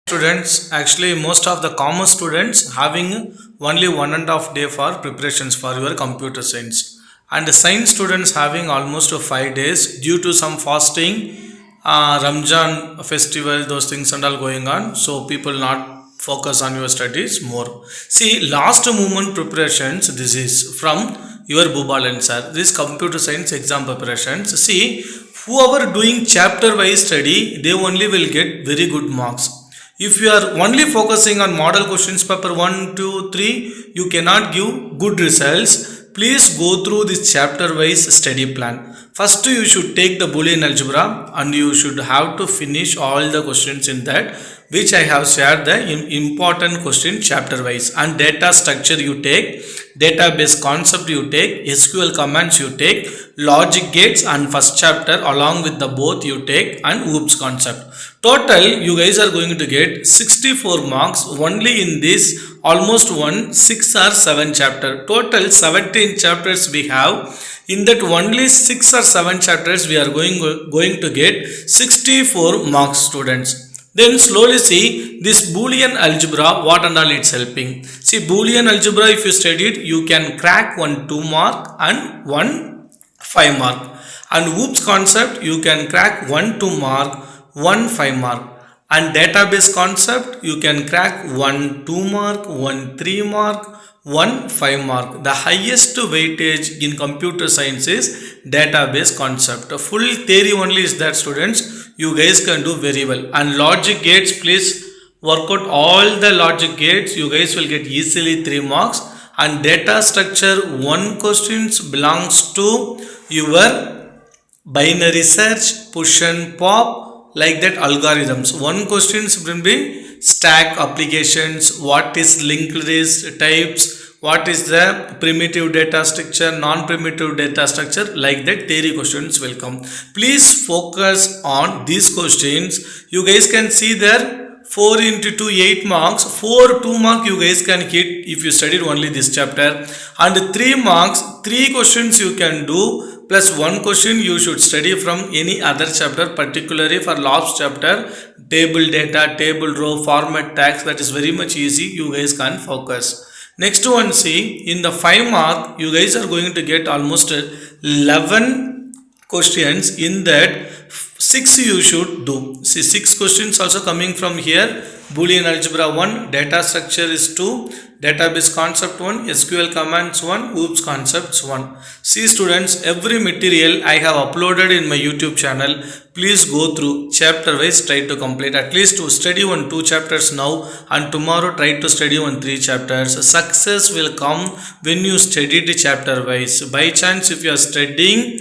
Students, actually most of the commerce students having only 1.5 day for preparations for your computer science, and the science students having almost 5 days due to some fasting, Ramjan festival, those things and all going on, so people not focus on your studies more. See, last moment preparations, this is from your Boobalan sir, this computer science exam preparations. See, whoever doing chapter wise study, they only will get very good marks. If you are only focusing on model questions paper 1, 2, 3, you cannot give good results. Please go through this chapter wise study plan. First, you should take the Boolean algebra and you should have to finish all the questions in that, which I have shared the important question chapter wise. And data structure you take, database concept you take, SQL commands you take, logic gates and first chapter along with the both you take, and OOPS concept. Total you guys are going to get 64 marks only in this almost 6 or 7 chapter. Total 17 chapters we have. In that only 6 or 7 chapters we are going to get 64 marks, students. Then slowly see this Boolean algebra, what and all it's helping. See, Boolean algebra, if you study it, you can crack 1 2 mark and 1 5 mark. And OOPS concept, you can crack 1 2 mark, 1 5 mark. And database concept, you can crack 1 2 mark, 1 3 mark, 1 5 mark. The highest weightage in computer science is database concept. A full theory only is that, students. You guys can do very well. And logic gates, please work out all the logic gates. You guys will get easily 3 marks. And data structure 1 questions belongs to your binary search, push and pop, like that algorithms. 1 questions will be stack applications, what is linked list types, what is the primitive data structure, non-primitive data structure, like that theory questions will come. Please focus on these questions. You guys can see there 4 into 2, 8 marks, 4 2 mark you guys can hit if you studied only this chapter, and 3 marks, 3 questions you can do, plus 1 question you should study from any other chapter, particularly for last chapter, table data, table row, format tags, that is very much easy, you guys can focus. Next one, see, in the 5 mark, you guys are going to get almost 11 questions. In that, 6 you should do. See, 6 questions also coming from here. Boolean algebra 1, data structure is 2, database concept 1, SQL commands 1, OOPS concepts 1. See, students, every material I have uploaded in my YouTube channel. Please go through chapter wise, try to complete at least to study 2 chapters now, and tomorrow try to study 3 chapters. Success will come when you study the chapter wise. By chance, if you are studying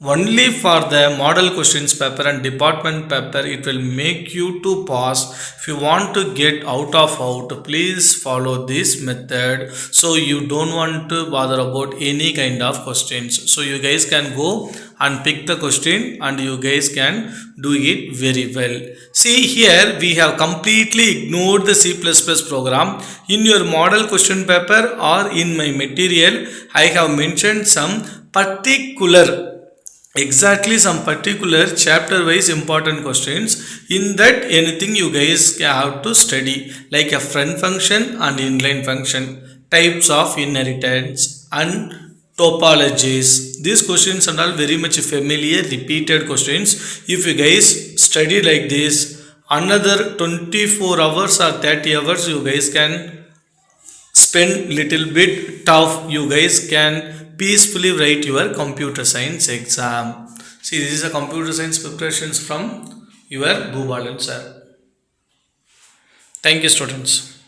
only for the model questions paper and department paper, it will make you to pass. If you want to get out of out, please follow this method, so you don't want to bother about any kind of questions. So you guys can go and pick the question and you guys can do it very well. See, here we have completely ignored the C++ program. In your model question paper or in my material, I have mentioned some particular chapter wise important questions. In that, anything you guys have to study, like a friend function and inline function, types of inheritance and topologies. These questions are all very much familiar, repeated questions. If you guys study like this, another 24 hours or 30 hours you guys can spend little bit tough. You guys can peacefully write your computer science exam. See, this is a computer science preparations from your Boobalan sir. Thank you, students.